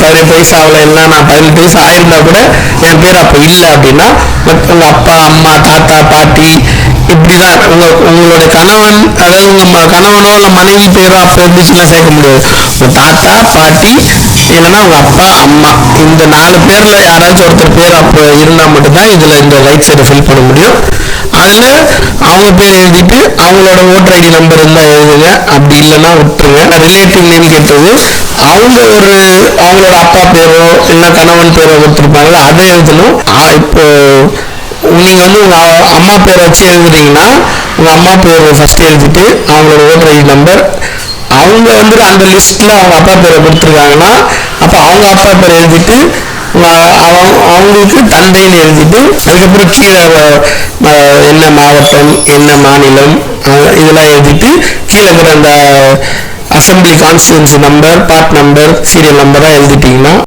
18 வயசு ஆகல, இல்லை நான் 18 வயசு ஆயிருந்தா கூட என் பேர் அப்போ இல்லை அப்படின்னா, உங்கள் அப்பா அம்மா தாத்தா பாட்டி இப்படிதான் உங்களுடைய கணவன், அதாவது உங்க கணவனோ இல்லை மனைவி பேரோ அப்போ இருந்துச்சுன்னா சேர்க்க முடியாது. உங்க தாத்தா பாட்டி இல்லைன்னா உங்க அப்பா அம்மா, இந்த 4 பேர்ல யாராச்சும் ஒருத்தர் பேர் அப்போ இருந்தா மட்டும்தான் இதுல இந்த ரைட் சைடை ஃபில் பண்ண முடியும். அதுல அவங்க பேர் எழுதிட்டு அவங்களோட ஓட்டர் ஐடி நம்பர் இருந்தா எழுதுங்க, அப்படி இல்லைன்னா விட்டுருங்க. ரிலேட்டிவ் நேம் கேட்டது அவங்களோட அப்பா பேரோ இல்லை கணவன் பேரோ கொடுத்துருப்பாங்க, அதை எழுதணும். இப்போ நீங்க உங்க அம்மா பேரை வச்சு எழுதுறீங்கன்னா உங்க அம்மா பேர் ஃபர்ஸ்ட் எழுதிட்டு அவங்களோட ஓட்டர் ஐடி நம்பர், அவங்க அந்த லிஸ்ட்ல அவங்க அப்பா பேரை கொடுத்துருக்காங்கன்னா அப்ப அவங்க அப்பா பேரை எழுதிட்டு அவங்களுக்கு தந்தைன்னு எழுதிட்டு, அதுக்கப்புறம் கீழே என்ன மாவட்டம் என்ன மாநிலம் இதெல்லாம் எழுதிட்டு கீழே இருக்கிற அந்த assembly constituency number part number serial நம்பரா எழுதிட்டீங்கன்னா